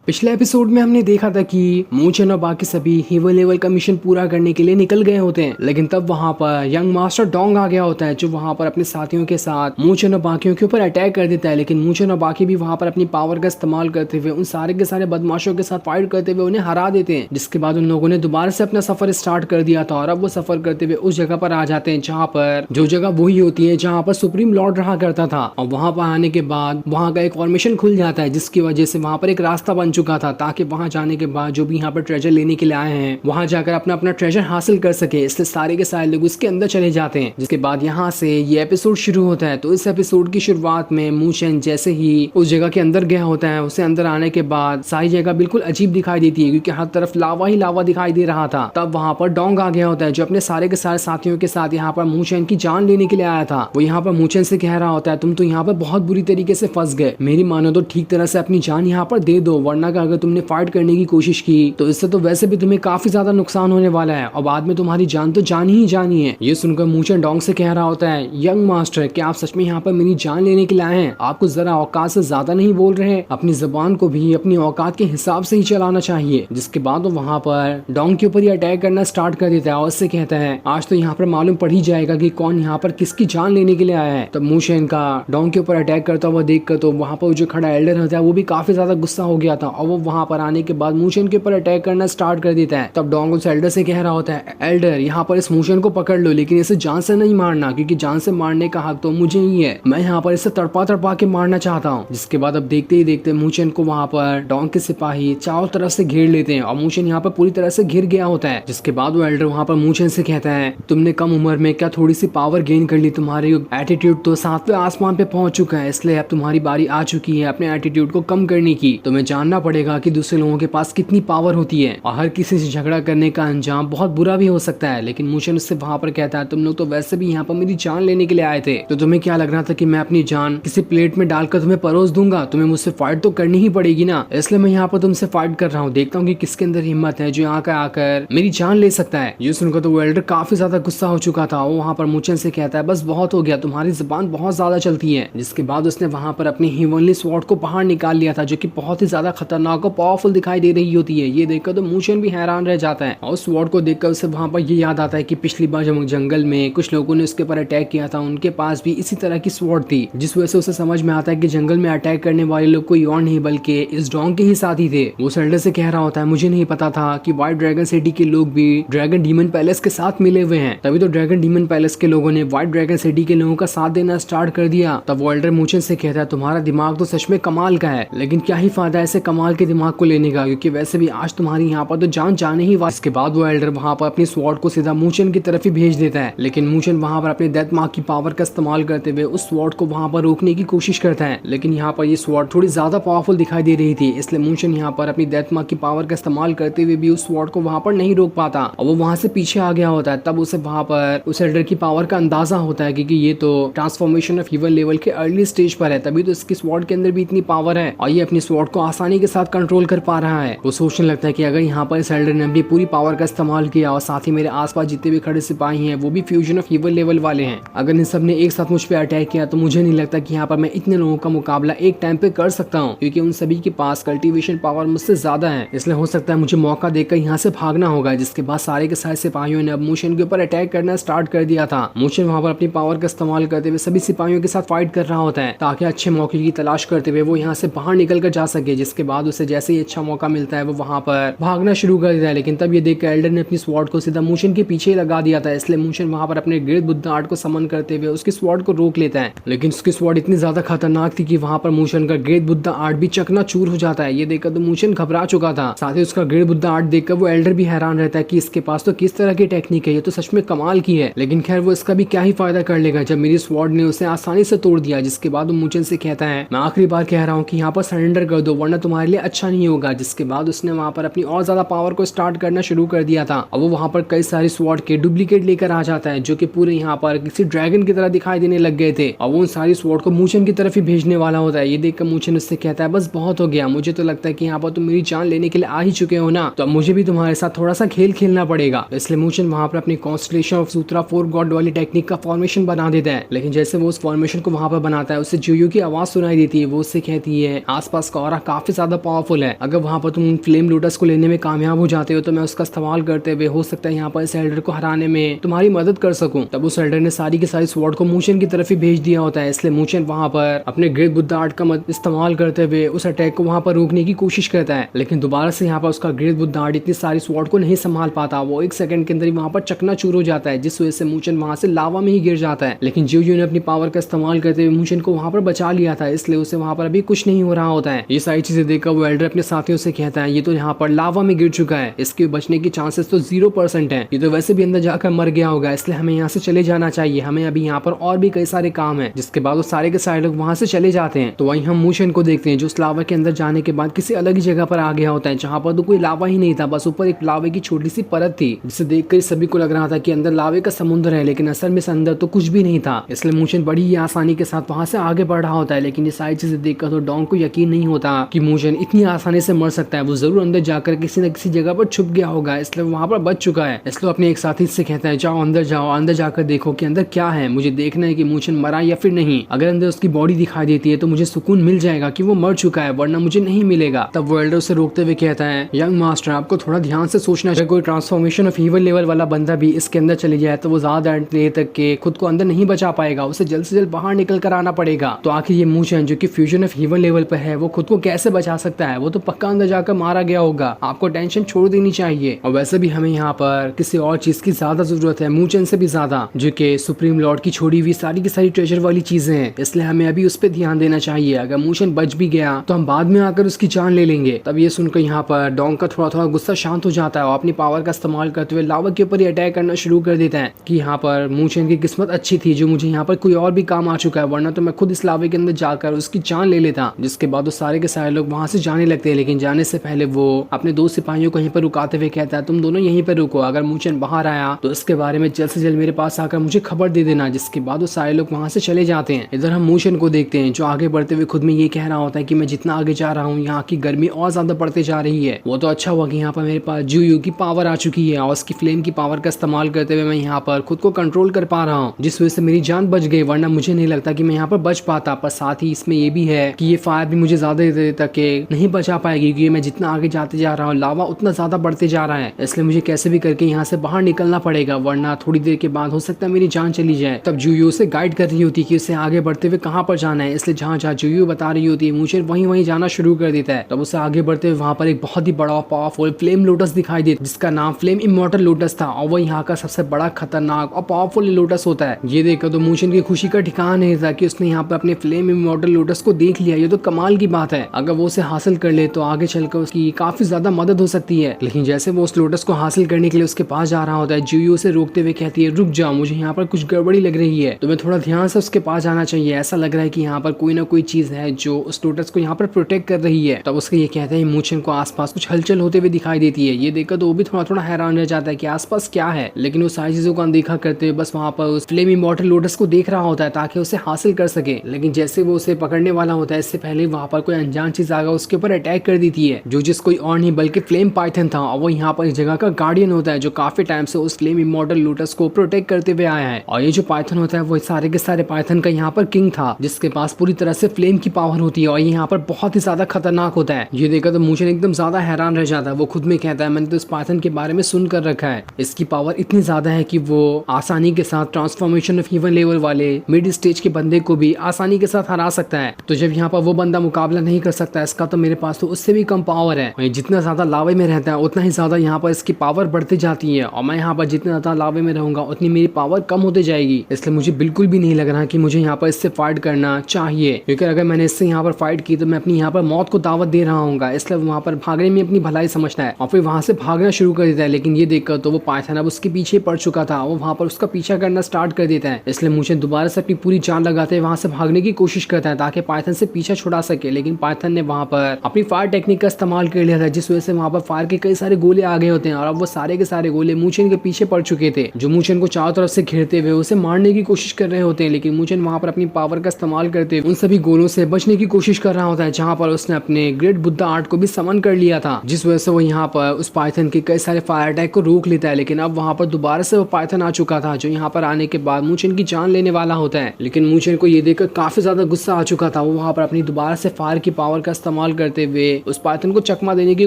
पिछले एपिसोड में हमने देखा था कि मूचन और बाकी सभी हीरो लेवल का मिशन पूरा करने के लिए निकल गए होते हैं, लेकिन तब वहां पर यंग मास्टर डोंग आ गया होता है जो वहां पर अपने साथियों के साथ मूचन और बाकियों के ऊपर अटैक कर देता है। लेकिन मूचन और बाकी भी वहां पर अपनी पावर का इस्तेमाल करते हुए उन सारे के सारे बदमाशों के साथ फाइट करते हुए उन्हें हरा देते हैं, जिसके बाद उन लोगों ने दोबारा से अपना सफर स्टार्ट कर दिया था और अब वो सफर करते हुए उस जगह पर आ जाते हैं जहाँ पर जो जगह वही होती है जहाँ पर सुप्रीम लॉर्ड रहा करता था। और वहां पर आने के बाद वहां का एक फॉर्मेशन खुल जाता है जिसकी वजह से वहां पर एक रास्ता बन चुका था ताकि वहां जाने के बाद जो भी यहाँ पर ट्रेजर लेने के लिए आए हैं वहां जाकर अपना अपना ट्रेजर हासिल कर सके। इसलिए सारे के सारे लोग उसके अंदर चले जाते हैं, जिसके बाद यहाँ से ये एपिसोड शुरू होता है। तो इस एपिसोड की शुरुआत में मूचन जैसे ही उस जगह के अंदर गया होता है, उसे अंदर आने के बाद सारी जगह बिल्कुल अजीब दिखाई देती है क्योंकि हर तरफ लावा ही लावा दिखाई दे रहा था। तब वहां पर डोंग आ गया होता है जो अपने सारे के सारे साथियों के साथ यहाँ पर मूचन की जान लेने के लिए आया था। वो यहाँ पर मूचन से कह रहा होता है तुम तो यहाँ पर बहुत बुरी तरीके से फंस गए, मेरी मानो तो ठीक तरह से अपनी जान यहाँ पर दे दो, वरना अगर तुमने फाइट करने की कोशिश की तो इससे तो वैसे भी तुम्हें काफी ज्यादा नुकसान होने वाला है और बाद में तुम्हारी जान तो जानी ही जानी है। ये सुनकर मूचन डोंग से कह रहा होता है यंग मास्टर क्या आप सच में यहाँ पर मेरी जान लेने के लिए आए हैं? आपको जरा औकात से ज्यादा नहीं बोल रहे? अपनी जबान को भी अपनी औकात के हिसाब से ही चलाना चाहिए। जिसके बाद वो वहाँ पर डोंग के ऊपर ही अटैक करना स्टार्ट कर देता है और उससे कहता है आज तो यहाँ पर मालूम पड़ ही जाएगा कि कौन यहाँ पर किसकी जान लेने के लिए आया है। तब मूचन का डोंग के ऊपर अटैक करता हुआ देख कर तो वहाँ पर जो खड़ा एल्डर होता है वो भी काफी ज्यादा गुस्सा हो गया था और वो वहाँ पर आने के बाद मूचन के ऊपर अटैक करना स्टार्ट कर देता है। तब डोंग उस एल्डर से कह रहा होता है एल्डर यहाँ पर इस मूचन को पकड़ लो, लेकिन इसे जान से नहीं मारना क्योंकि जान से मारने का हक तो मुझे ही है, मैं यहाँ पर इसे तड़पा तड़पा के मारना चाहता हूँ। जिसके बाद अब देखते ही देखते मूचन को वहाँ पर डोंग के सिपाही चारों तरफ से घेर लेते हैं और मूचन यहाँ पर पूरी तरह से घिर गया होता है। जिसके बाद वो एल्डर वहाँ पर मूचन से कहता है तुमने कम उम्र में क्या थोड़ी सी पावर गेन कर ली, तुम्हारी एटीट्यूड तो 7वें आसमान पे पहुंच चुका है, इसलिए अब तुम्हारी बारी आ चुकी है अपने एटीट्यूड को कम करने की। तुम्हें जानना पड़ेगा कि दूसरे लोगों के पास कितनी पावर होती है और हर किसी से झगड़ा करने का अंजाम बहुत बुरा भी हो सकता है। लेकिन मूचन उससे वहां पर कहता है तुम लोग तो वैसे भी यहाँ पर मेरी जान लेने के लिए आए थे, तो तुम्हें क्या लग रहा था कि मैं अपनी जान किसी प्लेट में डालकर तुम्हें परोस दूंगा? तुम्हें मुझसे फाइट तो करनी ही पड़ेगी ना, इसलिए मैं यहाँ पर तुमसे फाइट कर रहा हूँ, देखता हूँ कि किसके अंदर हिम्मत है जो यहाँ का आकर मेरी जान ले सकता है। ये सुनकर तो वो एल्डर काफी ज्यादा गुस्सा हो चुका था। वो वहाँ पर मूचन से कहता है बस बहुत हो गया, तुम्हारी जुबान बहुत ज्यादा चलती है। जिसके बाद उसने वहाँ पर अपनी हेवनली स्वॉर्ड को बाहर निकाल लिया था जो कि बहुत ही ज्यादा खतरनाक और पावरफुल दिखाई दे रही होती है। ये देखकर तो मूचन भी हैरान रह जाता है और स्वॉर्ड को देखकर उसे वहाँ पर ये याद आता है कि पिछली बार जब जंगल में कुछ लोगों ने उसके ऊपर अटैक किया था उनके पास भी इसी तरह की स्वॉर्ड थी, जिस वजह से उसे समझ में आता है कि जंगल में अटैक करने वाले लोग कोई और नहीं बल्कि इस डोंग के ही साथी थे। वो एल्डर से कह रहा होता है मुझे नहीं पता था कि व्हाइट ड्रैगन सिटी के लोग भी ड्रैगन डीमन पैलेस के साथ मिले हुए हैं, तभी तो ड्रैगन डीमन पैलेस के लोगों ने व्हाइट ड्रैगन सिटी के लोगों का साथ देना स्टार्ट कर दिया। तब वो एल्डर मूचन से कहता है तुम्हारा दिमाग तो सच में कमाल का है, लेकिन क्या ही फायदा ऐसे कमाल के दिमाग को लेने का, क्योंकि वैसे भी आज तुम्हारी यहाँ पर तो जान जाने ही। इसके बाद वो एल्डर वहाँ पर अपनी स्वॉर्ड को सीधा मूचन की तरफ ही भेज देता है, लेकिन मूचन वहाँ पर अपने डेथ मार्क की पावर का इस्तेमाल करते हुए उस स्वॉर्ड को वहाँ पर रोकने की कोशिश करता है। लेकिन यहाँ पर ये स्वॉर्ड थोड़ी ज्यादा पावरफुल दिखाई दे रही थी, इसलिए मूचन यहाँ पर अपनी डेथ मार्क की पावर का इस्तेमाल करते हुए भी उस स्वॉर्ड को वहाँ पर नहीं रोक पाता और वो वहाँ से पीछे आ गया होता है। तब उसे वहाँ पर उस एल्डर की पावर का अंदाजा होता है क्योंकि ये तो ट्रांसफॉर्मेशन ऑफ हीवन लेवल के अर्ली स्टेज पर है, तभी तो इसकी स्वॉर्ड के अंदर भी इतनी पावर है और ये अपनी स्वॉर्ड को आसानी के साथ कंट्रोल कर पा रहा है। वो सोचने लगता है कि अगर यहाँ पर इस एल्डर ने अपनी पूरी पावर का इस्तेमाल किया और साथ ही मेरे आसपास जितने भी खड़े सिपाही हैं वो भी फ्यूजन ऑफ हीवन लेवल वाले हैं, अगर इन सब ने एक साथ मुझ पे अटैक किया तो मुझे नहीं लगता कि यहाँ पर मैं इतने लोगों का मुकाबला एक टाइम पे कर सकता हूँ, क्योंकि उन सभी के पास कल्टीवेशन पावर मुझसे ज्यादा है। इसलिए हो सकता है मुझे मौका देकर यहाँ से भागना होगा। जिसके बाद सारे के सारे सिपाहियों ने अब मूचन के ऊपर अटैक करना स्टार्ट कर दिया था। मूचन वहाँ पर अपनी पावर का इस्तेमाल करते हुए सभी सिपाहियों के साथ फाइट कर रहा होता है ताकि अच्छे मौके की तलाश करते हुए वो यहाँ से बाहर निकल कर जा सके। जिसके बाद उसे जैसे ही अच्छा मौका मिलता है वो वहाँ पर भागना शुरू कर देता है, लेकिन तब ये देख एल्डर ने अपनी स्वॉर्ड को सीधा मूचन के पीछे लगा दिया था, इसलिए मूचन वहाँ पर अपने ग्रेट बुद्ध आर्ट को समन करते हुए उसकी स्वॉर्ड को रोक लेता है। लेकिन उसकी स्वॉर्ड इतनी ज्यादा खतरनाक थी कि वहाँ पर मूचन का ग्रेट बुद्ध आर्ट भी चकनाचूर हो जाता है। ये देखकर तो मूचन घबरा चुका था, साथ ही उसका ग्रेट बुद्ध आर्ट देखकर वो एल्डर भी हैरान रहता है कि इसके पास तो किस तरह की टेक्निक है, ये तो सच में कमाल की है। लेकिन खैर वो इसका भी क्या ही फायदा कर लेगा जब मेरी स्वॉर्ड ने उसे आसानी से तोड़ दिया। जिसके बाद वो मूचन से कहता है मैं आखिरी बार कह रहा हूँ कि यहाँ पर सरेंडर कर दो वरना तुम्हारे लिए अच्छा नहीं होगा। जिसके बाद उसने वहाँ पर अपनी और ज्यादा पावर को स्टार्ट करना शुरू कर दिया था और वो वहाँ पर कई सारी स्वॉर्ड के डुप्लीकेट लेकर आ जाता है जो कि पूरे यहाँ पर किसी ड्रैगन की तरह दिखाई देने लग गए थे और वो उन सारी स्वॉर्ड को मूचन की तरफ ही भेजने वाला होता है। ये देखकर मूचन उससे कहता है बस बहुत हो गया, मुझे तो लगता है कि यहाँ पर तुम मेरी जान लेने के लिए आ ही चुके हो ना, तो अब मुझे भी तुम्हारे साथ थोड़ा सा खेल खेलना पड़ेगा। इसलिए मूचन वहाँ पर अपनी कॉन्स्टलेशन ऑफ सूत्रा 4 गॉड वाली टेक्निक का फॉर्मेशन बना देता है। लेकिन जैसे वो उस फॉर्मेशन को वहाँ पर बनाता है उससे जुयू की आवाज सुनाई देती है। वो उससे कहती है आसपास का ऑरा काफी ज्यादा ज्यादा पावरफुल है। अगर वहां पर तुम फ्लेम लोटस को लेने में कामयाब हो जाते हो तो मैं उसका इस्तेमाल करते हुए हो सकता है यहाँ पर इस एल्डर को हराने में तुम्हारी मदद कर सकूं। तब उस एल्डर ने सारी की सारी स्वॉर्ड को मूचेन की तरफ ही भेज दिया होता है, इसलिए मूचेन वहां पर अपने ग्रेट बुद्धा आर्ट का इस्तेमाल करते हुए उस अटैक को वहां पर रोकने की कोशिश करता है। लेकिन दोबारा से यहाँ पर उसका ग्रेट बुद्धा आर्ट इतनी सारी स्वॉर्ड को नहीं संभाल पाता, वो एक सेकंड के अंदर ही वहां पर चकनाचूर हो जाता है, जिस वजह से मूचेन वहां से लावा में ही गिर जाता है। लेकिन जियो ने अपनी पावर का इस्तेमाल करते हुए मूचेन को वहां पर बचा लिया था, इसलिए उसे वहां पर अभी कुछ नहीं हो रहा होता है। ये सारी चीजें देखकर वो एल्डर अपने साथियों से कहता है ये तो यहाँ पर लावा में गिर चुका है, इसके बचने की चांसेस तो 0% है, ये तो वैसे भी अंदर जाकर मर गया होगा, इसलिए हमें यहाँ से चले जाना चाहिए, हमें अभी यहाँ पर और भी कई सारे काम है। जिसके बाद वो सारे के सारे लोग वहां से चले जाते हैं। तो वहीं हम मूचेन को देखते हैं जो उस लावा के अंदर जाने के बाद किसी अलग ही जगह पर आ गया होता है, जहाँ पर तो कोई लावा ही नहीं था, बस ऊपर एक लावे की छोटी सी परत थी, जिसे देखकर सभी को लग रहा था कि अंदर लावे का समुद्र है, लेकिन असल में अंदर तो कुछ भी नहीं था। इसलिए मूचेन बड़ी ही आसानी के साथ वहां से आगे बढ़ रहा होता है। लेकिन ये सारी चीजें देखकर तो डोंग को यकीन नहीं होता कि मूचेन इतनी आसानी से मर सकता है, वो जरूर अंदर जाकर किसी न किसी जगह पर छुप गया होगा, इसलिए वहां पर बच चुका है। इसलिए अपने एक साथी से कहता है जाओ अंदर जाकर देखो कि अंदर क्या है, मुझे देखना है कि मूचेन मरा या फिर नहीं। अगर अंदर उसकी बॉडी दिखाई देती है तो मुझे सुकून मिल जाएगा कि वो मर चुका है, वरना मुझे नहीं मिलेगा। तब वो एल्डर उसे रोकते हुए कहता है यंग मास्टर आपको थोड़ा ध्यान से सोचना चाहिए, कोई ट्रांसफॉर्मेशन ऑफ ईवल लेवल वाला बंदा भी इसके अंदर चले जाए तो वो ज्यादा देर तक के खुद को अंदर नहीं बचा पाएगा, उसे जल्द से जल्द बाहर निकल कर आना पड़ेगा। तो आखिर ये मूचेन जो कि फ्यूजन ऑफ ईवल लेवल पर है वो खुद को कैसे बचा सकता है, वो तो पक्का अंदर जाकर मारा गया होगा, आपको टेंशन छोड़ देनी चाहिए। और वैसे भी हमें यहाँ पर किसी और चीज की ज्यादा जरूरत है, मूचेन से भी ज्यादा, जो कि सुप्रीम लॉर्ड की छोड़ी हुई सारी की सारी ट्रेजर वाली चीजें हैं, इसलिए हमें अभी उस पर ध्यान देना चाहिए। अगर मूचेन बच भी गया तो हम बाद में आकर उसकी जान ले लेंगे। तब ये सुनकर यहाँ पर डोंग का थोड़ा थोड़ा गुस्सा शांत हो जाता है और अपनी पावर का इस्तेमाल करते हुए लावा के ऊपर ही अटैक करना शुरू कर देता है कि यहाँ पर मूचेन की किस्मत अच्छी थी जो मुझे यहाँ पर कोई और भी काम आ चुका है, वरना तो मैं खुद इस लावे के अंदर जाकर उसकी जान ले लेता। जिसके बाद वो सारे के सारे लोग वहां से जाने लगते हैं, लेकिन जाने से पहले वो अपने दो सिपाहियों को यहीं पर रुकाते हुए कहता है तुम दोनों यहीं पर रुको, अगर मूचेन बाहर आया तो इसके बारे में जल्द से जल्द मेरे पास आकर मुझे खबर दे देना। जिसके बाद वो सारे लोग वहां से चले जाते हैं। इधर हम मूचेन को देखते हैं जो आगे बढ़ते हुए खुद में ये कह रहा होता है कि मैं जितना आगे जा रहा हूँ यहाँ की गर्मी और ज्यादा बढ़ते जा रही है। वो तो अच्छा हुआ कि यहाँ पर मेरे पास जुयू की पावर आ चुकी है और उसकी फ्लेम की पावर का इस्तेमाल करते हुए मैं यहाँ पर खुद को कंट्रोल कर पा रहा हूँ, जिस वजह से मेरी जान बच गई, वरना मुझे नहीं लगता कि मैं यहाँ पर बच पाता। पर साथ ही इसमें ये भी है कि ये फायर भी मुझे ज्यादा देर तक नहीं बचा पाएगी, क्योंकि मैं जितना आगे जाते जा रहा हूँ लावा उतना ज्यादा बढ़ते जा रहा है, इसलिए मुझे कैसे भी करके यहाँ से बाहर निकलना पड़ेगा, वरना थोड़ी देर के बाद हो सकता है मेरी जान चली जाए। तब जुयू उसे गाइड कर रही होती है कि उसे आगे बढ़ते हुए कहाँ पर जाना है, इसलिए जहाँ जहाँ जुयू बता रही होती है मूचेन वहीं जाना शुरू कर देता है। तब उसे आगे बढ़ते हुए वहाँ पर एक बहुत ही बड़ा पावरफुल फ्लेम लोटस दिखाई देता है जिसका नाम फ्लेम इमॉर्टल लोटस था और वो यहाँ का सबसे बड़ा खतरनाक और पावरफुल लोटस होता है। ये देखकर तो मूचेन की खुशी का ठिकाना नहीं था कि उसने यहाँ पर अपने फ्लेम इमॉर्टल लोटस को देख लिया, ये तो कमाल की बात है। अगर वो उसे हासिल कर ले तो आगे चलकर उसकी काफी ज्यादा मदद हो सकती है। लेकिन जैसे वो उस लोटस को हासिल करने के लिए उसके पास जा रहा होता है, जुयू उसे रोकते हुए कहती है रुक जाओ, मुझे यहाँ पर कुछ गड़बड़ी लग रही है, तुम्हें थोड़ा ध्यान से उसके पास जाना चाहिए, ऐसा लग रहा है कि यहाँ पर कोई ना कोई चीज है जो उस लोटस को यहाँ पर प्रोटेक्ट कर रही है। तब उसके ये कहते हैं मूचेन को आसपास कुछ हलचल होते हुए दिखाई देती है। ये देखकर तो वो भी थोड़ा थोड़ा हैरान रह जाता है कि आसपास क्या है, लेकिन वो सारी चीजों को अनदेखा करते हुए बस वहाँ पर उस फ्लेम इमॉर्टल लोटस को देख रहा होता है ताकि उसे हासिल कर सके। लेकिन जैसे वो उसे पकड़ने वाला होता है इससे पहले वहाँ पर कोई अनजान चीज आकर उसके ऊपर अटैक कर देती है, जो जिस कोई और नहीं बल्कि फ्लेम पाइथन था और वो यहाँ पर इस जगह का गार्डियन होता है जो काफी टाइम से उस फ्लेम इमॉर्टल लोटस को प्रोटेक्ट करते हुए आया है। और ये जो पाइथन होता है वो सारे के सारे पाइथन का यहाँ पर किंग था जिसके पास पूरी तरह से फ्लेम की पावर होती है और ये यहाँ पर बहुत ही ज्यादा खतरनाक होता है। ये देखकर तो मूचेन एकदम ज्यादा हैरान रह जाता है। वो खुद में कहता है मैंने तो इस पाइथन के बारे में सुन कर रखा है, इसकी पावर इतनी ज्यादा है कि वो आसानी के साथ ट्रांसफॉर्मेशन ऑफ ईवन लेवल वाले मिड स्टेज के बंदे को भी आसानी के साथ हरा सकता है। तो जब यहाँ पर वो बंदा मुकाबला नहीं कर सकता इसका तो मेरे पास तो उससे भी कम पावर है। और जितना ज्यादा लावे में रहता है उतना ही ज्यादा यहाँ पर इसकी पावर बढ़ती जाती है और मैं यहाँ पर जितना ज्यादा लावे में रहूंगा उतनी मेरी पावर कम होती जाएगी। इसलिए मुझे बिल्कुल भी नहीं लग रहा कि मुझे यहाँ पर इससे फाइट करना चाहिए, क्योंकि अगर मैंने इससे यहाँ पर फाइट की तो मैं अपनी यहाँ पर मौत को दावत दे रहा हूँ। इसलिए वहाँ पर भागने में अपनी भलाई समझता है और फिर वहाँ से भागना शुरू कर देता है। लेकिन ये देखकर तो वो पाइथन अब उसके पीछे पड़ चुका था, वो वहाँ पर उसका पीछा करना स्टार्ट कर देता है। इसलिए मूचेन दोबारा से अपनी पूरी जान लगाते वहाँ से भागने की कोशिश करता है ताकि पाइथन से पीछा छुड़ा सके। लेकिन पाइथन ने वहाँ पर अपनी फायर टेक्निक का इस्तेमाल कर लिया था जिस वजह से वहाँ पर फायर के कई सारे गोले आ गए होते हैं और अब वो सारे के सारे गोले मूचेन के पीछे पड़ चुके थे, जो मूचेन को चारों तरफ से घेरते हुए उसे मारने की कोशिश कर रहे होते हैं। लेकिन मूचेन वहाँ पर अपनी पावर का इस्तेमाल करते हुए उन सभी गोलों से बचने की कोशिश कर रहा होता है, जहाँ पर उसने अपने ग्रेट बुद्धा आर्ट को भी समन कर लिया था, जिस वजह से वो यहाँ पर उस पाइथन के कई सारे फायर अटैक को रोक लेता है। लेकिन अब वहाँ पर दोबारा से वो पाइथन आ चुका था जो यहाँ पर आने के बाद मूचेन की जान लेने वाला होता है। लेकिन मूचेन को ये देखकर काफी ज्यादा गुस्सा आ चुका था, वो वहाँ पर अपनी दोबारा से फायर की पावर का इस्तेमाल इस्तेमाल करते हुए उस पाइथन को चकमा देने की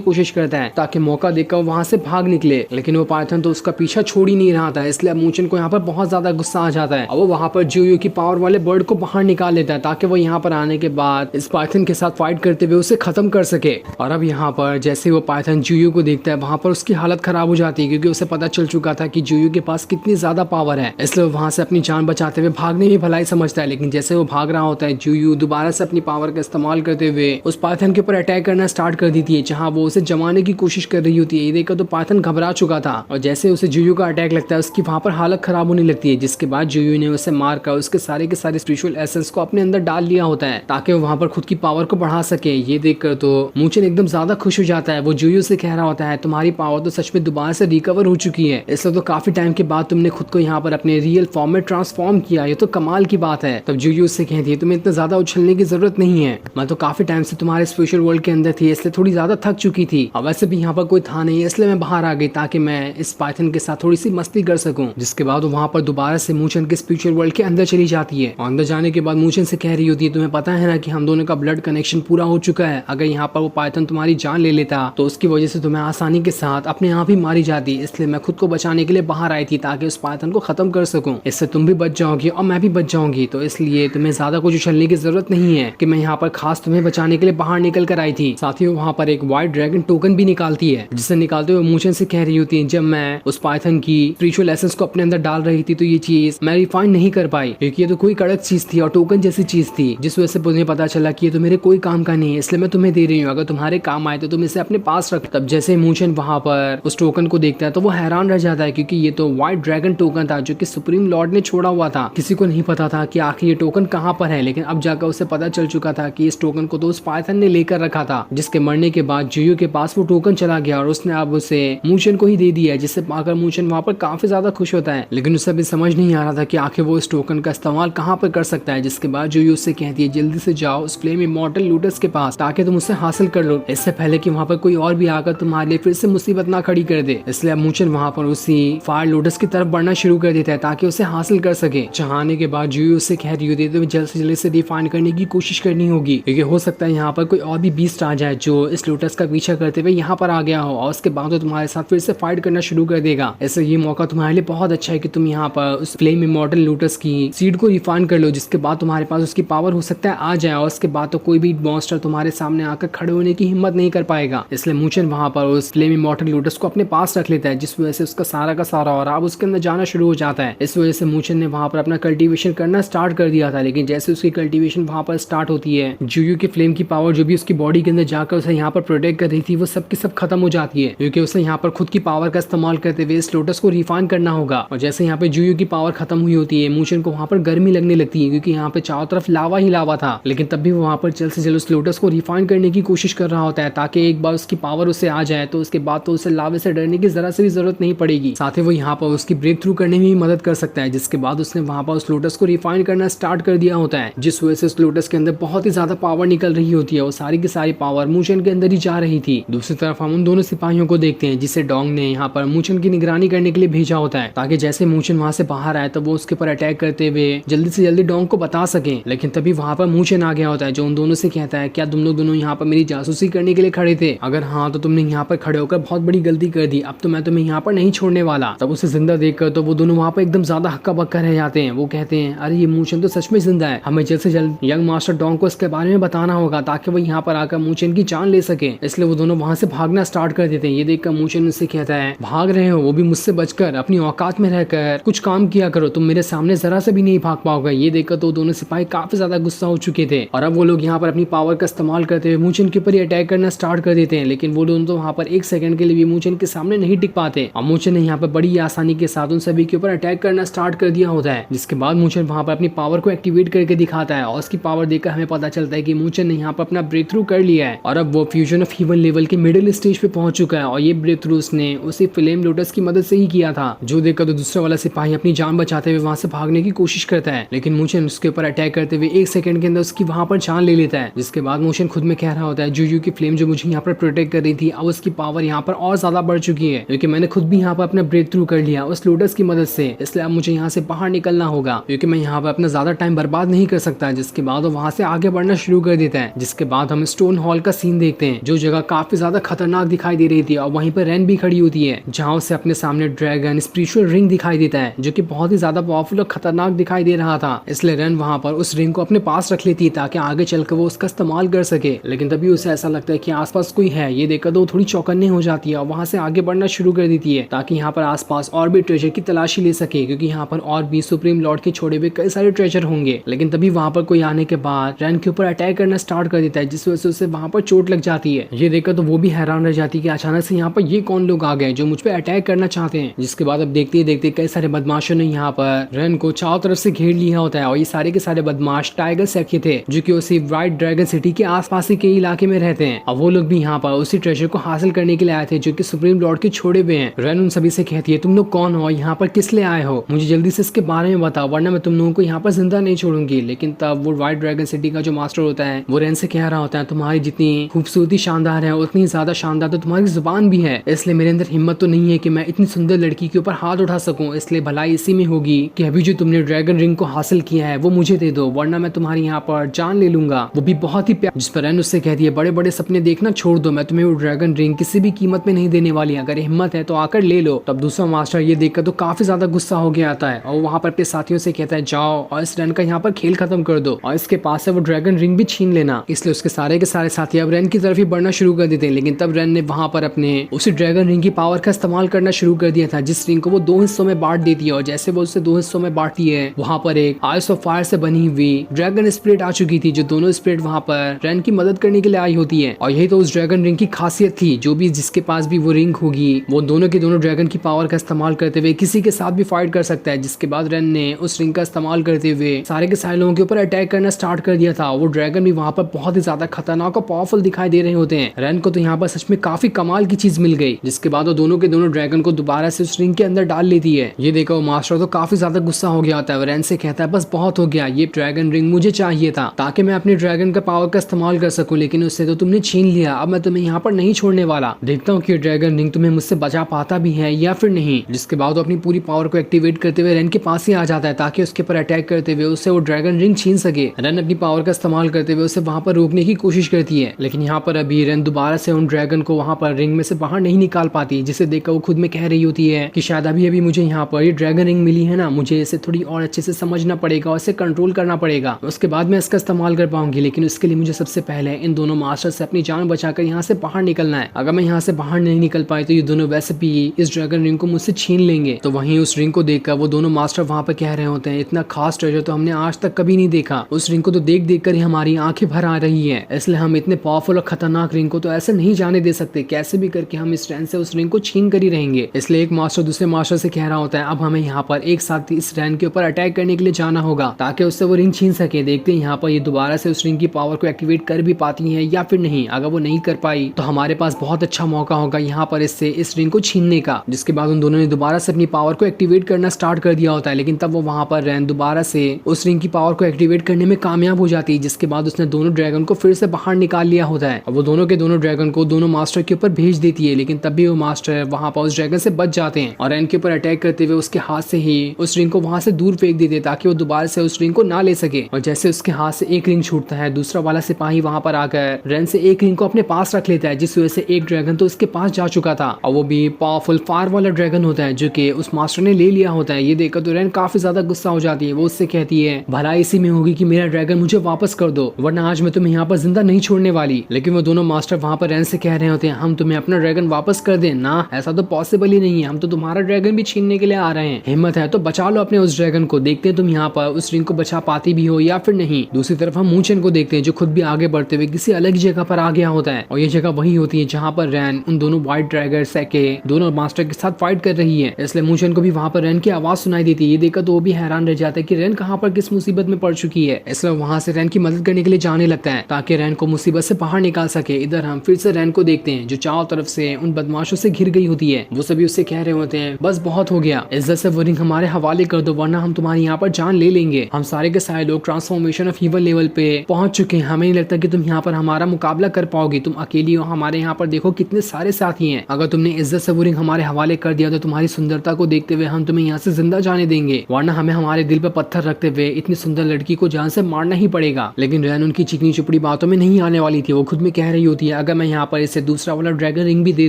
कोशिश करता है ताकि मौका देखकर वहां से भाग निकले, लेकिन वो पाइथन तो उसका पीछा छोड़ ही नहीं रहा था। इसलिए मूचन को यहाँ पर बहुत ज्यादा गुस्सा आ जाता है और वो वहां पर जुयू की पावर वाले बर्ड को बाहर निकाल लेता है ताकि वो यहाँ पर आने के बाद इस पाइथन के साथ फाइट करते हुए उसे खत्म कर सके। और अब यहाँ पर जैसे वो पाइथन जुयू को देखता है वहां पर उसकी हालत खराब हो जाती है क्योंकि उसे पता चल चुका था कि जुयू के पास कितनी ज्यादा पावर है। इसलिए वो वहां से अपनी जान बचाते हुए भागने में भलाई समझता है, लेकिन जैसे वो भाग रहा होता है जुयू दोबारा से अपनी पावर का इस्तेमाल करते हुए उस पाइथन के ऊपर अटैक करना स्टार्ट कर देती है जहां वो उसे जमाने की कोशिश कर रही होती है। ये देखकर तो पाइथन घबरा चुका था और जैसे उसे जुयू का अटैक लगता है उसकी वहां पर हालत खराब होने लगती है, जिसके बाद जुयू ने उसे मारकर उसके सारे के सारे स्पिरिचुअल एसेंस को अपने अंदर डाल लिया होता है ताकि वो वहां पर खुद की पावर को बढ़ा सके। ये देखकर तो मूचन एकदम ज्यादा खुश हो जाता है। वो जुयू से कह रहा होता है तुम्हारी पावर तो सच में दोबारा से रिकवर हो चुकी है, इसलिए तो काफी टाइम के बाद तुमने खुद को यहाँ पर अपने रियल फॉर्म में ट्रांसफॉर्म किया, ये तो कमाल की बात है। तब जुयू उससे कहती है तुम्हें इतना ज्यादा उछलने की जरूरत नहीं है, मैं तो काफी टाइम से तुम्हारे स्पिरिचुअल वर्ल्ड के अंदर थी इसलिए थोड़ी ज्यादा थक चुकी थी और वैसे भी यहाँ पर कोई था नहीं इसलिए मैं बाहर आ गई ताकि मैं इस पाइथन के साथ थोड़ी सी मस्ती कर सकूं। जिसके बाद वो वहाँ पर दोबारा से मूचन के स्पिरिचुअल वर्ल्ड के अंदर चली जाती है और अंदर जाने के बाद मूचन से कह रही होती है तुम्हें पता है ना कि हम दोनों का ब्लड कनेक्शन पूरा हो चुका है, अगर यहाँ पर वो पाइथन तुम्हारी जान ले लेता तो उसकी वजह से तुम्हें आसानी के साथ अपने आप ही मारी जाती, इसलिए मैं खुद को बचाने के लिए बाहर आई थी ताकि उस पाइथन को खत्म कर सकूं। इससे तुम भी बच जाओगी और मैं भी बच जाऊंगी, तो इसलिए तुम्हें ज्यादा कुछ उछलने की जरूरत नहीं है कि मैं यहाँ पर खास तुम्हें बचाने के लिए बाहर निकल कर आई थी। साथ ही वहाँ पर एक व्हाइट ड्रैगन टोकन भी निकालती है, जिसे निकालते हुए मूचन से कह रही होती है जब मैं उस पाइथन की स्पिरिचुअल एसेंस को अपने अंदर डाल रही थी तो ये चीज मैं रिफाइन नहीं कर पाई क्योंकि ये तो कोई कड़क चीज थी और टोकन जैसी चीज थी, जिस वजह से मुझे पता चला कि ये तो मेरे कोई काम का नहीं है, इसलिए मैं तुम्हें दे रही हूँ, अगर तुम्हारे काम आए तो तुम इसे अपने पास रख। तब जैसे मूचन वहाँ पर उस टोकन को देखता है तो वो हैरान रह जाता है क्योंकि ये तो व्हाइट ड्रैगन टोकन था जो कि सुप्रीम लॉर्ड ने छोड़ा हुआ था। किसी को नहीं पता था कि आखिर ये टोकन कहाँ पर है, लेकिन अब जाकर उसे पता चल चुका था कि इस टोकन को तो उस पाइथन ने लेकर रखा था, जिसके मरने के बाद जुयू के पास वो टोकन चला गया और उसने अब उसे मूचन को ही दे दिया, जिससे पाकर मूचन वहाँ पर काफी ज्यादा खुश होता है। लेकिन उसे अभी समझ नहीं आ रहा था कि आखिर वो इस टोकन का इस्तेमाल कहाँ पर कर सकता है। जिसके बाद जुयू उससे कहती है जल्दी से जाओ उस फ्लेम इमॉर्टल लूटस के पास ताकि तुम उसे हासिल कर लो, इससे पहले कि वहाँ पर कोई और भी आकर तुम्हारे लिए फिर से मुसीबत ना खड़ी कर दे। इसलिए अब मूचन वहाँ पर उसी फायर लोटस की तरफ बढ़ना शुरू कर देता है ताकि उसे हासिल कर सके। चाहने के बाद जुयू उससे कह रही होती है तो जल्द से जल्द से रिफाइन करने की कोशिश करनी होगी क्योंकि हो सकता है यहाँ पर कोई और भी बीस्ट आ जाए जो इस लोटस का पीछा करते हुए यहाँ पर आ गया हो और उसके बाद तो तुम्हारे साथ फिर से फाइट करना शुरू कर देगा। ऐसे ये मौका तुम्हारे लिए बहुत अच्छा है कि तुम यहाँ पर उस फ्लेम इमॉर्टल लोटस की सीड को रिफाइन कर लो, जिसके बाद तुम्हारे पास उसकी पावर हो सकता है आ जाए और उसके बाद तो कोई भी मॉन्स्टर तुम्हारे सामने आकर खड़े होने की हिम्मत नहीं कर पाएगा। इसलिए मूचन वहाँ पर उस फ्लेम इमॉर्टल लोटस को अपने पास रख लेता है, जिस वजह से उसका सारा का सारा और अब उसके अंदर जाना शुरू हो जाता है। इस वजह से मूचन ने वहाँ पर अपना कल्टीवेशन करना स्टार्ट कर दिया था, लेकिन जैसे उसकी कल्टीवेशन वहाँ पर स्टार्ट होती है जुयू की फ्लेम की पावर जो भी उसकी बॉडी के अंदर जाकर उसे यहाँ पर प्रोटेक्ट कर रही थी वो सब की सब खत्म हो जाती है क्योंकि उसे यहाँ पर खुद की पावर का इस्तेमाल करते हुए इस लोटस को रिफाइन करना होगा। और जैसे यहाँ पे जुयू की पावर खत्म हुई होती है मूचन को वहाँ पर गर्मी लगने लगती है क्योंकि यहाँ पे चारों तरफ लावा ही लावा था, लेकिन तब भी वो वहाँ पर जल्द से जल्द उस लोटस को रिफाइन करने की कोशिश कर रहा होता है ताकि एक बार उसकी पावर उसे आ जाए तो उसके बाद तो उसे लावे से डरने की जरा से भी जरूरत नहीं पड़ेगी। साथ ही वो यहाँ पर उसकी ब्रेक थ्रू करने में भी मदद कर सकता है, जिसके बाद उसने वहाँ पर उस लोटस को रिफाइन करना स्टार्ट कर दिया होता है, जिस वजह से उस लोटस के अंदर बहुत ही ज्यादा पावर निकल रही होती है और सारी की सारी पावर मूचन के अंदर ही जा रही थी। दूसरी तरफ हम उन दोनों सिपाहियों को देखते हैं जिसे डोंग ने यहाँ पर मूचन की निगरानी करने के लिए भेजा होता है ताकि जैसे मूचन वहाँ से बाहर आए तो वो उसके ऊपर अटैक करते हुए जल्दी से जल्दी डोंग को बता सके। लेकिन तभी वहाँ पर मूचन आ गया होता है जो उन दोनों से कहता है क्या तुम लोग दोनों यहाँ पर मेरी जासूसी करने के लिए खड़े थे? अगर हाँ तो तुमने यहाँ पर खड़े होकर बहुत बड़ी गलती कर दी, अब तो मैं तुम्हें यहाँ पर नहीं छोड़ने वाला। तब उसे जिंदा देखकर तो वो दोनों वहाँ पर एकदम ज्यादा हक्का बक्का रह जाते हैं। वो कहते हैं अरे ये मूचन तो सच में जिंदा है, हमें जल्द से जल्द यंग मास्टर डोंग को इसके बारे में बताना होगा ताकि वो यहाँ पर आकर मूचन की जान ले सके। इसलिए वो दोनों वहाँ से भागना स्टार्ट कर देते हैं। ये देखकर मूचन उससे कहता है भाग रहे हो वो भी मुझसे बचकर, अपनी औकात में रहकर कुछ काम किया करो, तुम मेरे सामने जरा से भी नहीं भाग पाओगे। ये देखकर तो दोनों सिपाही काफी ज्यादा गुस्सा हो चुके थे और अब वो लोग यहाँ पर अपनी पावर का इस्तेमाल करते हुए मूचन के ऊपर ही अटैक करना स्टार्ट कर देते हैं, लेकिन वो दोनों तो वहाँ पर एक सेकंड के लिए भी मूचन के सामने नहीं टिक पाते और मूचन ने यहाँ पर बड़ी आसानी के साथ उन सभी के ऊपर अटैक करना स्टार्ट कर दिया होता है। जिसके बाद मूचन वहाँ पर अपनी पावर को एक्टिवेट करके दिखाता है और उसकी पावर देखकर हमें पता चलता है कि मूचन ने यहाँ पर अपना ब्रेक थ्रू कर लिया है और अब वो फ्यूजन ऑफ हीवन लेवल के मिडिल स्टेज पे पहुंच चुका है और ये ब्रेक थ्रू उसने उसी फ्लेम लोटस की मदद से ही किया था। जो देखकर तो दूसरा वाला सिपाही अपनी जान बचाते हुए वहाँ से भागने की कोशिश करता है, लेकिन मूचन उसके ऊपर अटैक करते हुए एक सेकंड के अंदर उसकी वहाँ पर जान ले लेता है। जिसके बाद मूचन खुद में कह रहा होता है जुयू की फ्लेम जो मुझे यहाँ पर प्रोटेक्ट कर रही थी अब उसकी पावर यहाँ पर और ज्यादा बढ़ चुकी है क्योंकि मैंने खुद भी यहाँ पर अपना ब्रेक थ्रू कर लिया उस लोटस की मदद से, इसलिए अब मुझे यहाँ से बाहर निकलना होगा क्योंकि मैं यहाँ पर अपना ज्यादा टाइम बर्बाद नहीं कर सकता। जिसके बाद वो वहाँ से आगे बढ़ना शुरू कर देता है। जिसके बाद बाद हम स्टोन हॉल का सीन देखते हैं, जो जगह काफी ज्यादा खतरनाक दिखाई दे रही थी, और वहीं पर रेन भी खड़ी होती है, जहाँ उसे अपने सामने ड्रैगन स्पिरिचुअल रिंग दिखाई देता है, जो कि बहुत ही ज्यादा पावरफुल और खतरनाक दिखाई दे रहा था। इसलिए रेन वहां पर उस रिंग को अपने पास रख लेती है ताकि आगे चलकर वो उसका इस्तेमाल कर सके। लेकिन तभी उसे ऐसा लगता है कि आसपास कोई है। ये देखकर तो थोड़ी चौकन्नी हो जाती है और वहां से आगे बढ़ना शुरू कर देती है ताकि यहाँ पर आसपास और भी ट्रेजर की तलाशी ले सके, क्योंकि यहाँ पर और भी सुप्रीम लॉर्ड के छोड़े हुए कई सारे ट्रेजर होंगे। लेकिन तभी वहां पर कोई आने के बाद रेन के ऊपर अटैक करना स्टार्ट कर देता है, जिस वजह से उसे वहां पर चोट लग जाती है। ये देखकर तो वो भी हैरान रह जाती है कि अचानक से यहाँ पर ये कौन लोग आ गए जो मुझ पर अटैक करना चाहते हैं। जिसके बाद अब देखते ही देखते कई सारे बदमाशों ने यहाँ पर रेन को चारों तरफ से घेर लिया होता है, और ये सारे के सारे बदमाश टाइगर सेट के थे, जो कि उसी व्हाइट ड्रैगन सिटी के आसपास के इलाके में रहते हैं। अब वो लोग भी यहाँ पर उसी ट्रेजर को हासिल करने के लिए आए थे, जो कि सुप्रीम लॉर्ड के छोड़े हुए हैं। रेन उन सभी से कहती है, तुम लोग कौन हो, यहाँ पर किस लिए आए हो, मुझे जल्दी से इसके बारे में बताओ, वरना मैं तुम लोगों को यहाँ पर जिंदा नहीं छोड़ूंगी। लेकिन तब वो व्हाइट ड्रैगन सिटी का जो मास्टर होता है वो रेन से कह रहा होता है, तुम्हारी जितनी खूबसूरती शानदार है उतनी ज्यादा शानदार तो तुम्हारी जुबान भी है, इसलिए मेरे अंदर हिम्मत तो नहीं है कि मैं इतनी सुंदर लड़की के ऊपर हाथ उठा सकूं। इसलिए भलाई इसी में होगी कि अभी जो तुमने ड्रैगन रिंग को हासिल किया है वो मुझे दे दो, वरना मैं तुम्हारी यहाँ पर जान ले लूंगा। वो भी बहुत ही प्यार। जिस पर रेन उससे कहती है, बड़े बड़े सपने देखना छोड़ दो, मैं तुम्हें वो ड्रैगन रिंग किसी भी कीमत में नहीं देने वाली, अगर हिम्मत है तो आकर ले लो। तब दूसरा मास्टर ये देखकर तो काफी ज्यादा गुस्सा हो गया आता है, और वहाँ पर अपने साथियों से कहता है, जाओ और इस रेन का यहाँ पर खेल खत्म कर दो, और इसके पास से वो ड्रैगन रिंग भी छीन लेना। इसलिए उसके सारे के सारे साथी अब रेन की तरफ ही बढ़ना शुरू कर देते हैं। लेकिन तब रेन ने वहाँ पर अपने उसी ड्रैगन रिंग की पावर का इस्तेमाल करना शुरू कर दिया था, जिस रिंग को वो दो हिस्सों में बांट देती है, और जैसे वो उसे दो हिस्सों में बांटती है, वहाँ पर एक आइस ऑफ फायर से बनी हुई ड्रैगन स्पिरिट आ चुकी थी, जो दोनों स्पिरिट वहाँ पर रेन की मदद करने के लिए आई होती है। और यही तो उस ड्रैगन रिंग की खासियत थी, जो भी जिसके पास भी वो रिंग होगी वो दोनों के दोनों ड्रैगन की पावर का इस्तेमाल करते हुए किसी के साथ भी फाइट कर सकता है। जिसके बाद रेन ने उस रिंग का इस्तेमाल करते हुए सारे के सारे लोगों के ऊपर अटैक करना स्टार्ट कर दिया था। वो ड्रैगन भी वहाँ पर बहुत ही ज्यादा खतरनाक और पावरफुल दिखाई दे रहे होते हैं। रेन को तो यहाँ पर सच में काफी कमाल की चीज मिल गई, जिसके बाद वो दोनों के दोनों ड्रैगन को दोबारा से उस रिंग के अंदर डाल लेती है। ये देखो वो मास्टर तो काफी ज्यादा गुस्सा हो गया होता है। रेन से कहता है, बस बहुत हो गया, ये ड्रैगन रिंग मुझे चाहिए था ताकि मैं अपने ड्रैगन का पावर का इस्तेमाल कर सकूं, लेकिन उससे तो तुमने छीन लिया। अब मैं तुम्हें यहाँ पर नहीं छोड़ने वाला, देखता हूँ कि ड्रैगन रिंग तुम्हें मुझसे बचा पाता भी है या फिर नहीं। जिसके बाद वो अपनी पूरी पावर को एक्टिवेट करते हुए रेन के पास ही आ जाता है, ताकि उसके ऊपर अटैक करते हुए उससे वो ड्रैगन रिंग छीन सके। रेन अपनी पावर का इस्तेमाल करते हुए उसे वहाँ पर रोकने की कोशिश करती है, लेकिन यहाँ पर अभी रेन दोबारा से उन ड्रैगन को वहाँ पर रिंग में से बाहर नहीं निकाल पाती, जिसे देखकर वो खुद में कह रही होती है कि शायद अभी मुझे यहाँ पर ये ड्रैगन रिंग मिली है ना, मुझे इसे थोड़ी और अच्छे से समझना पड़ेगा और इसे कंट्रोल करना पड़ेगा, उसके बाद मैं इसका इस्तेमाल कर पाऊंगी। लेकिन उसके लिए मुझे सबसे पहले इन दोनों मास्टर से अपनी जान बचाकर यहाँ से बाहर निकलना है। अगर मैं यहाँ से बाहर नहीं निकल पाई तो ये दोनों वैसे भी इस ड्रैगन रिंग को मुझसे छीन लेंगे। तो वहीं उस रिंग को देखकर वो दोनों मास्टर वहाँ पर कह रहे होते हैं, इतना खास ट्रेजर तो हमने आज तक कभी नहीं देखा। उस रिंग को तो देख देख कर ही हमारी आंखें भर आ रही है, इसलिए हम इतने पावरफुल और खतरनाक रिंग को तो ऐसे नहीं जाने दे सकते, कैसे भी करके हम इस रैन से उस रिंग को छीन कर ही रहेंगे। इसलिए एक मास्टर दूसरे मास्टर से कह रहा होता है, अब हमें यहाँ पर एक साथ इस रैन के ऊपर अटैक करने के लिए जाना होगा ताकि उससे वो रिंग छीन सके। देखते हैं यहाँ पर ये दोबारा से उस रिंग की पावर को एक्टिवेट कर भी पाती है या फिर नहीं। अगर वो नहीं कर पाई तो हमारे पास बहुत अच्छा मौका होगा यहाँ पर इससे इस रिंग को छीनने का। जिसके बाद उन दोनों ने दोबारा से अपनी पावर को एक्टिवेट करना स्टार्ट कर दिया होता है, लेकिन तब वो वहाँ पर रैन दोबारा से उस रिंग की पावर को एक्टिवेट करने में कामयाब हो जाती है। जिसके बाद उसने दोनों ड्रैगन को फिर से बाहर निकाल लिया होता है और वो दोनों के दोनों ड्रैगन को दोनों मास्टर के ऊपर भेज देती है। लेकिन तब भी वो मास्टर वहाँ पर उस ड्रैगन से बच जाते हैं और रैन के ऊपर अटैक करते हुए उसके हाथ से ही उस रिंग को वहाँ से दूर फेंक देते ताकि वो दोबारा से उस रिंग को ना ले सके। और जैसे उसके हाथ से एक रिंग छूटता है, दूसरा वाला सिपाही वहाँ पर आकर रैन से एक रिंग को अपने पास रख लेता है, जिस वजह से एक ड्रैगन तो उसके पास जा चुका था और वो भी पावरफुल फायर वाला ड्रैगन होता है जो कि उस मास्टर ने ले लिया होता है। ये देखकर तो रैन काफी ज्यादा गुस्सा हो जाती है। वो उससे कहती है, भला इसी में होगी कि मेरा ड्रैगन मुझे वापस कर दो, वरना आज मैं तुम्हें यहाँ पर जिंदा नहीं छोड़ने वाली। लेकिन वो दोनों मास्टर वहाँ पर रैन से कह रहे होते हैं, हम तुम्हें अपना ड्रैगन वापस कर दें ना, ऐसा तो पॉसिबल ही नहीं है, हम तो तुम्हारा ड्रैगन भी छीनने के लिए आ रहे हैं। हिम्मत है तो बचा लो अपने उस ड्रैगन को, देखते हैं तुम यहाँ पर उस रिंग को बचा पाती भी हो या फिर नहीं। दूसरी तरफ हम मूचेन को देखते हैं जो खुद भी आगे बढ़ते हुए किसी अलग जगह पर आ गया होता है और ये जगह वही होती है जहाँ पर रैन उन दोनों व्हाइट ड्रैगन के दोनों मास्टर के साथ फाइट कर रही है। इसलिए मूचेन को भी वहाँ पर रैन की आवाज सुनाई देती है। ये देखकर तो वो भी हैरान रह जाता है कि रैन कहाँ पर किस मुसीबत में पड़ चुकी है। इसलिए वहाँ से रैन की मदद करने के लिए जाने लगता है ताकि रैन को मुसीबत से बाहर निकाल सके। इधर हम फिर से रैन को देखते हैं जो चारों तरफ से उन बदमाशों से घिर गई होती है। वो सभी उससे कह रहे होते हैं, बस बहुत हो गया, इज्जत से वो रिंग हमारे हवाले कर दो, वरना हम तुम्हारी यहाँ पर जान ले लेंगे। हम सारे के सारे लोग ट्रांसफॉर्मेशन ऑफ ईवल लेवल पे पहुंच चुके हैं, हमें नहीं लगता कि तुम यहाँ पर हमारा मुकाबला कर पाओगी, तुम अकेली हो। हमारे यहाँ पर देखो कितने सारे साथी हैं, अगर तुमने इज्जत से वो रिंग हमारे हवाले कर दिया तो तुम्हारी सुंदरता को देखते हुए हम तुम्हें यहाँ से जिंदा जाने देंगे, वरना हमें हमारे दिल पे पत्थर रखते हुए इतनी सुंदर लड़की को जान से मारना ही पड़ेगा। लेकिन रैन उनकी चिकनी चुपड़ी बातों बातों में नहीं आने वाली थी। वो खुद में कह रही होती है अगर मैं यहाँ पर इसे दूसरा वाला ड्रैगन रिंग भी दे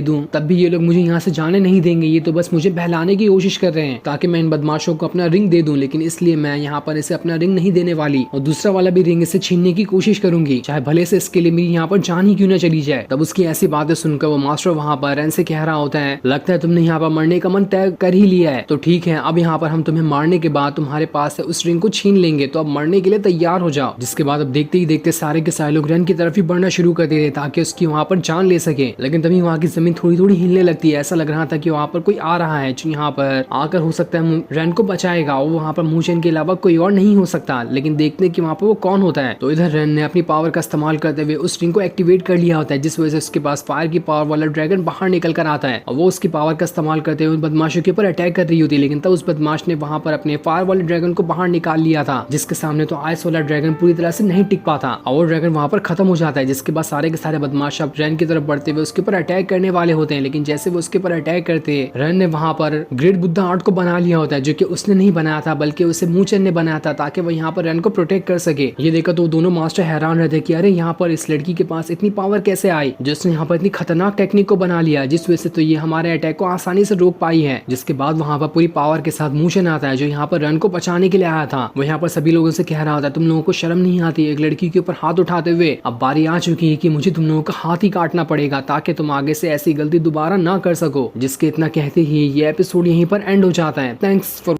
दूं तब भी ये लोग मुझे यहाँ से जाने नहीं देंगे, ये तो बस मुझे बहलाने की कोशिश कर रहे हैं ताकि मैं इन बदमाशों को अपना रिंग दे दूं, लेकिन इसलिए मैं यहाँ पर इसे अपना रिंग नहीं देने वाली और दूसरा वाला भी रिंग इसे छीनने की कोशिश करूंगी, चाहे भले से इसके लिए मेरी यहाँ पर जान ही क्यों न चली जाए। तब उसकी ऐसी बातें सुनकर वो मास्टर वहाँ पर रैन से कह रहा होता है लगता है तुमने यहाँ पर मरने का मन तय कर ही लिया है, तो ठीक है अब यहाँ पर हम तुम्हें मारने के बाद तुम्हारे पास से उस रिंग को छीन लेंगे, तो अब मरने के लिए तैयार हो जाओ। जिसके बाद अब देखते ही देखते सारे के सारे लोग रैन की तरफ ही बढ़ना शुरू कर देते ताकि उसकी वहाँ पर जान ले सके। लेकिन तभी वहाँ की जमीन थोड़ी थोड़ी हिलने लगती है, ऐसा लग रहा था कि वहाँ पर कोई आ रहा है जो यहाँ पर आकर हो सकता है रैन को बचाएगा और वहाँ पर मूचेन के अलावा कोई और नहीं हो सकता। लेकिन देखते हैं कि वहाँ पर वो कौन होता है। तो इधर रैन ने अपनी पावर का इस्तेमाल करते हुए उस रिंग को एक्टिवेट कर लिया होता है, जिस वजह से उसके पास फायर की पावर वाला ड्रैगन बाहर निकल कर आता है और वो उसकी पावर का इस्तेमाल करते हुए बदमाशों के ऊपर अटैक कर रही होती है। लेकिन तब उस बदमाश ने वहाँ पर अपने फायर वाले ड्रैगन को बाहर निकाल लिया था, जिसके सामने तो आइस वाला ड्रैगन पूरी तरह से नहीं टिक पाता और वो ड्रैगन वहाँ पर खत्म हो जाता है। जिसके बाद सारे के सारे बदमाश अब रैन की तरफ बढ़ते हुए उसके ऊपर अटैक करने वाले होते हैं। लेकिन जैसे वो उसके ऊपर अटैक करते रैन ने वहाँ पर ग्रेट बुद्धा आर्ट को बना लिया होता है, जो कि उसने नहीं बनाया था बल्कि उसे मूचेन ने बनाया था ताकि वो यहाँ पर रैन को प्रोटेक्ट कर सके। ये देखा तो दोनों मास्टर हैरान रहते कि अरे यहाँ पर इस लड़की के पास इतनी पावर कैसे आई, जिसने यहाँ पर इतनी खतरनाक टेक्निक को बना लिया, जिस वजह से तो ये हमारे अटैक को आसानी से रोक पाई है। जिसके बाद वहाँ पर पूरी पावर के साथ मूचेन आता है जो यहाँ पर रैन को बचाने के लिए आया था। वो यहाँ पर सभी लोगों से कह रहा होता है तुम लोगों को शर्म नहीं आती एक लड़की के ऊपर हाथ उठाते हुए, अब बारी आ चुकी है कि मुझे तुम लोगों का हाथ ही काटना पड़ेगा ताकि तुम आगे से ऐसी गलती दोबारा ना कर सको। जिसके इतना कहते ही ये एपिसोड यहीं पर एंड हो जाता है। Thanks for